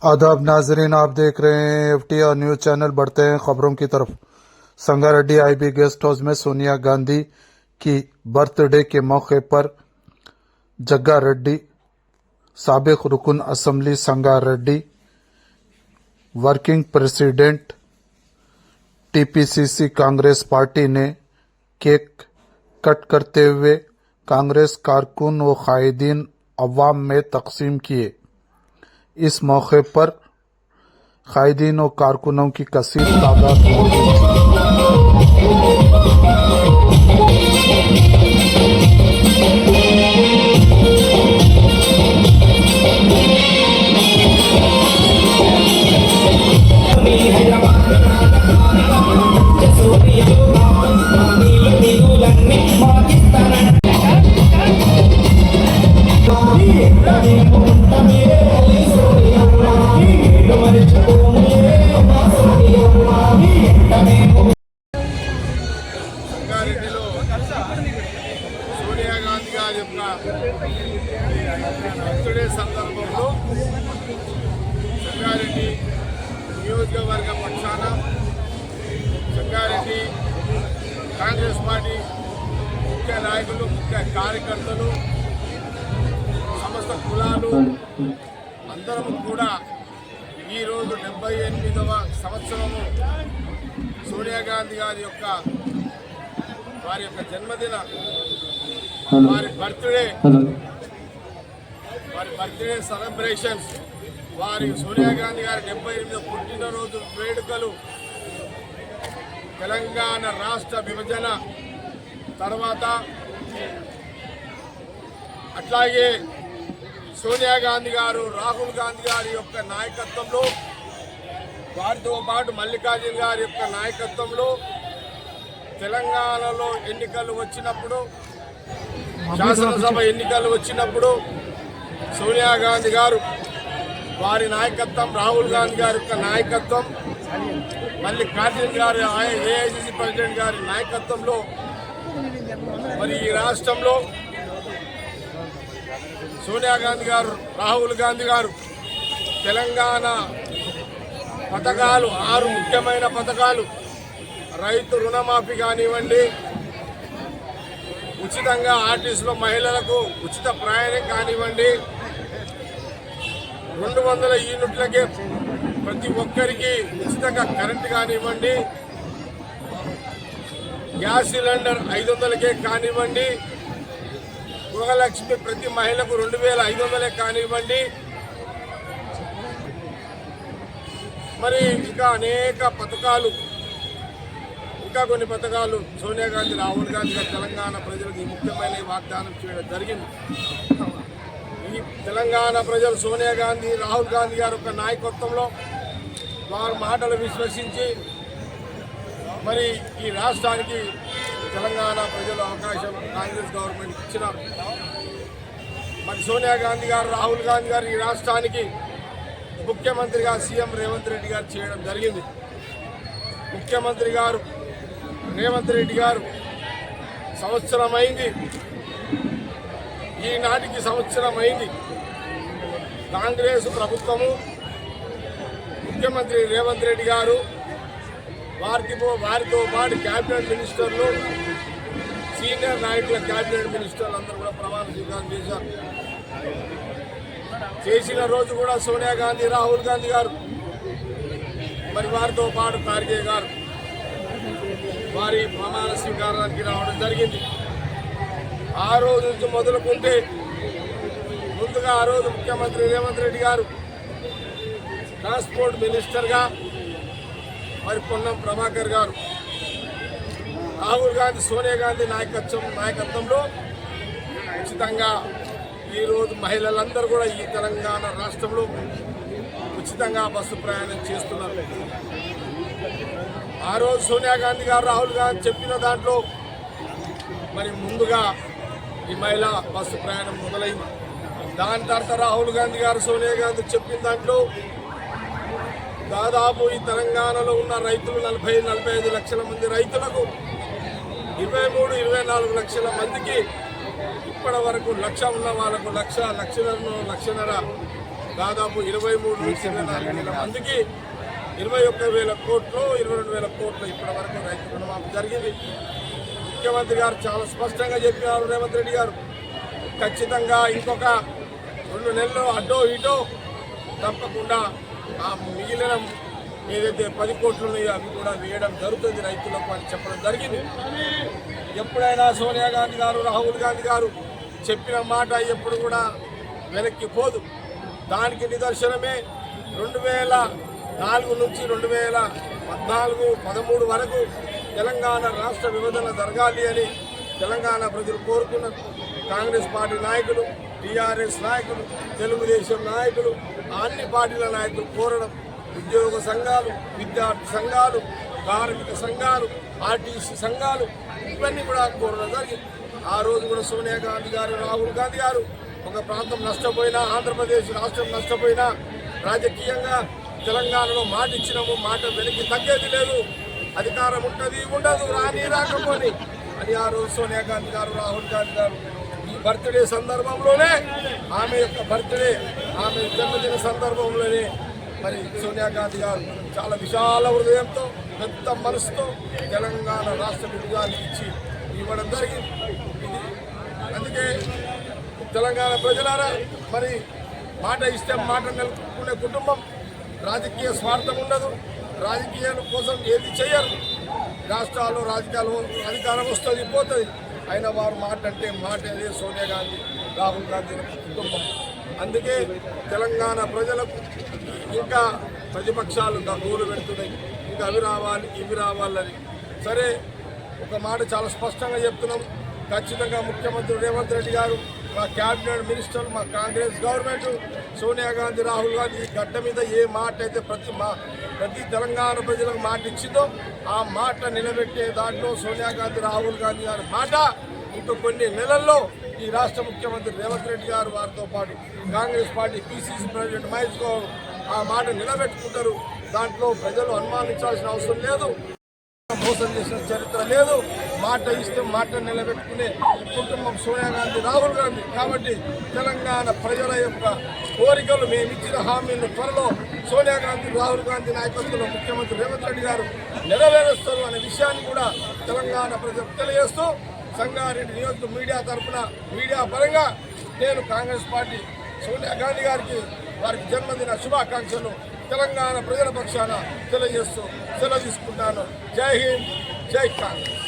आदाब नाजरीन, आप देख रहे हैं FTR न्यूज चैनल। बढ़ते हैं खबरों की तरफ। संगारेड्डी IB गेस्ट हाउस में सोनिया गांधी की बर्थडे के मौके पर जग्गारेड्डी, साबिक रुकन assembly Sangareddy, working president TPCC Congress party ने केक कट करते हुए कांग्रेस कारकुन व कायदीन अवाम में तकसीम किए। इस मौके पर कायदीन और कारकुनों की कसीर तादाद సంగారెడ్డిలో సోనియా గాంధీ గారి యొక్క బర్త్డే సందర్భంలో సంగారెడ్డి నియోజకవర్గ పక్షాన సంగారెడ్డి కాంగ్రెస్ పార్టీ ముఖ్య నాయకులు, ముఖ్య కార్యకర్తలు, సమస్త కులాలు అందరం కూడా ఈరోజు 78వ సంవత్సరము సోనియా గాంధీ గారి యొక్క వారి యొక్క జన్మదిన వారి బర్త్డే సెలబ్రేషన్స్, వారి సోనియా గాంధీ గారి 78వ పుట్టినరోజు వేడుకలు తెలంగాణ రాష్ట్ర విభజన తర్వాత అట్లాగే సోనియా గాంధీ గారు, రాహుల్ గాంధీ గారి యొక్క నాయకత్వంలో, వారితో పాటు మల్లికార్జున గారి యొక్క నాయకత్వంలో తెలంగాణలో ఎన్నికలు వచ్చినప్పుడు, శాసనసభ ఎన్నికలు వచ్చినప్పుడు సోనియా గాంధీ గారు వారి నాయకత్వం, రాహుల్ గాంధీ గారి యొక్క నాయకత్వం, మల్లికార్జున గారి AICC ప్రెసిడెంట్ గారి నాయకత్వంలో మరి ఈ రాష్ట్రంలో సోనియా గాంధీ గారు, రాహుల్ గాంధీ గారు తెలంగాణ పథకాలు, 6 ముఖ్యమైన పథకాలు, రైతు రుణమాఫీ కానివ్వండి, ఉచితంగా ఆర్టీసీలో మహిళలకు ఉచిత ప్రయాణం కానివ్వండి, 200 యూనిట్లకే ప్రతి ఒక్కరికి ఉచితంగా కరెంటు కానివ్వండి, గ్యాస్ సిలిండర్ 500కే కానివ్వండి, గృహలక్ష్మి ప్రతి మహిళకు 2500 కానివ్వండి, మరి ఇంకా అనేక పథకాలు, ఇంకా కొన్ని పథకాలు సోనియా గాంధీ, రాహుల్ గాంధీ గారు తెలంగాణ ప్రజలకు ఈ ముఖ్యమైన వాగ్దానం చేయడం జరిగింది. ఈ తెలంగాణ ప్రజలు సోనియా గాంధీ, రాహుల్ గాంధీ గారి యొక్క నాయకత్వంలో వారి మాటలు విశ్వసించి మరి ఈ రాష్ట్రానికి తెలంగాణ ప్రజలు అవకాశం కాంగ్రెస్ గవర్నమెంట్ ఇచ్చినారు. మరి సోనియా గాంధీ గారు, రాహుల్ గాంధీ గారు ఈ రాష్ట్రానికి ముఖ్యమంత్రిగా సీఎం రేవంత్ రెడ్డి గారు చేయడం జరిగింది. ముఖ్యమంత్రి గారు రేవంత్ రెడ్డి గారు సంవత్సరం అయింది, ఈనాటికి సంవత్సరం అయింది. కాంగ్రెస్ ప్రభుత్వము, ముఖ్యమంత్రి రేవంత్ రెడ్డి గారు, వారితో పాటు క్యాబినెట్ మినిస్టర్లు, సీనియర్ నాయకుల క్యాబినెట్ మినిస్టర్లు అందరూ కూడా ప్రమాణ స్వీకారం చేశారు. చేసిన రోజు కూడా సోనియా గాంధీ, రాహుల్ గాంధీ గారు, మరి వారితో పాటు ఖార్గే గారు వారి ప్రమాణ స్వీకారానికి రావడం జరిగింది. ఆ రోజు నుంచి మొదలుకుంటే ముందుగా ఆ రోజు ముఖ్యమంత్రి రేవంత్ రెడ్డి గారు ట్రాన్స్పోర్ట్ మినిస్టర్గా మరి పొన్నం ప్రభాకర్ గారు, రాహుల్ గాంధీ, సోనియా గాంధీ నాయకత్వంలో ఉచితంగా ఈరోజు మహిళలందరూ కూడా ఈ తెలంగాణ రాష్ట్రంలో ఉచితంగా బస్సు ప్రయాణం చేస్తున్నారు. ఆ రోజు సోనియా గాంధీ గారు, రాహుల్ గాంధీ చెప్పిన దాంట్లో మరి ముందుగా ఈ మహిళా బస్సు ప్రయాణం మొదలైంది. దాని తర్వాత రాహుల్ గాంధీ గారు, సోనియా గాంధీ చెప్పిన దాంట్లో దాదాపు ఈ తెలంగాణలో ఉన్న రైతులు 40-45 లక్షల మంది రైతులకు 23-24 లక్షల మందికి ఇప్పటి వరకు 1,00,000 ఉన్న వాళ్ళకు 1,00,000, 1,00,000, 1,50,000 దాదాపు 23 నుంచి 24 వేల మందికి 21,000 కోట్లు 22,000 కోట్లు ఇప్పటి వరకు రైతు రుణమాఫీ జరిగింది. ముఖ్యమంత్రి గారు చాలా స్పష్టంగా చెప్పారు. రేవంత్ రెడ్డి గారు ఖచ్చితంగా ఇంకొక 2 నెలలు అటో ఇటో తప్పకుండా ఆ మిగిలిన ఏదైతే 10 కోట్లు ఉన్నాయో అవి కూడా వేయడం జరుగుతుంది రైతులకు అని చెప్పడం జరిగింది. ఎప్పుడైనా సోనియా గాంధీ గారు రాహుల్ గాంధీ గారు చెప్పిన మాట ఎప్పుడు కూడా వెనక్కి పోదు. దానికి నిదర్శనమే 2004 నుంచి 2014-13 వరకు తెలంగాణ రాష్ట్ర విభజన జరగాలి అని తెలంగాణ ప్రజలు కోరుకున్నారు. కాంగ్రెస్ పార్టీ నాయకులు, టీఆర్ఎస్ నాయకులు, తెలుగుదేశం నాయకులు, అన్ని పార్టీల నాయకులు కోరడం, ఉద్యోగ సంఘాలు, విద్యార్థి సంఘాలు, కార్మిక సంఘాలు, ఆర్టీసీ సంఘాలు ఇవన్నీ కూడా కోరడం జరిగింది. ఆ రోజు కూడా సోనియా గాంధీ గారు, రాహుల్ గాంధీ గారు ఒక ప్రాంతం నష్టపోయినా, ఆంధ్రప్రదేశ్ రాష్ట్రం నష్టపోయినా రాజకీయంగా తెలంగాణలో మాట ఇచ్చినాము, మాట వెనక్కి తగ్గేది లేదు, అధికారం ఉంటుంది ఉండదు రాని రాకపోని అని ఆ రోజు సోనియా గాంధీ గారు, రాహుల్ గాంధీ గారు ఈ బర్త్డే సందర్భంలోనే ఆమె యొక్క బర్త్డే, ఆమె జన్మదిన సందర్భంలోనే మరి సోనియా గాంధీ గారు చాలా విశాల హృదయంతో, పెద్ద మనసుతో తెలంగాణ రాష్ట్ర విభజన ఇచ్చి ఇవ్వడం జరిగింది. అందుకే తెలంగాణ ప్రజలారా మరి మాట ఇస్తే మాట నిలుపుకునే కుటుంబం, రాజకీయ స్వార్థం ఉండదు, రాజకీయాల కోసం ఏది చేయరు. రాష్ట్రాల్లో రాజకీయాలు అధికారం వస్తుంది పోతుంది, అయినా వారు మాట అంటే మాట అదే సోనియా గాంధీ, రాహుల్ గాంధీ కుటుంబం. అందుకే తెలంగాణ ప్రజలకు ఇంకా ప్రతిపక్షాలు గోలు పెడుతున్నాయి, ఇంకా అవి రావాలి ఇవి రావాలని. సరే, ఒక మాట చాలా స్పష్టంగా చెప్తున్నాం. ఖచ్చితంగా ముఖ్యమంత్రి రేవంత్ రెడ్డి గారు, మా క్యాబినెట్ మినిస్టర్లు, మా కాంగ్రెస్ గవర్నమెంట్, సోనియా గాంధీ, రాహుల్ గాంధీ ఈ గడ్డ మీద ఏ మాట అయితే ప్రతి తెలంగాణ ప్రజలకు మాట ఇచ్చిందో ఆ మాట నిలబెట్టే దాంట్లో సోనియా గాంధీ, రాహుల్ గాంధీ గారి మాట ఇంకా కొన్ని నెలల్లో ఈ రాష్ట్ర ముఖ్యమంత్రి రేవంత్ రెడ్డి గారు వారితో పాటు Congress party PCC president Mahesh Goud ఆ మాట నిలబెట్టుకుంటారు. దాంట్లో ప్రజలు అనుమానించాల్సిన అవసరం లేదు, మోసం చేసిన చరిత్ర లేదు. మాట ఇస్తే మాట నిలబెట్టుకునే కుటుంబం సోనియా గాంధీ, రాహుల్ గాంధీ. కాబట్టి తెలంగాణ ప్రజల యొక్క కోరికలు, మేమిచ్చిన హామీలను త్వరలో సోనియా గాంధీ, రాహుల్ గాంధీ నాయకత్వంలో ముఖ్యమంత్రి రేవంత్ రెడ్డి గారు నెరవేరుస్తారు అనే విషయాన్ని కూడా తెలంగాణ ప్రజలకు తెలియజేస్తూ సంగారెడ్డి నియోజక మీడియా తరఫున, మీడియా పరంగా నేను కాంగ్రెస్ పార్టీ సోనియా గాంధీ గారికి వారికి జన్మదిన శుభాకాంక్షలు తెలంగాణ ప్రజల పక్షాన తెలియజేస్తూ సెలవు తీసుకుంటాను. జై హింద్, జై కాంగ్రెస్.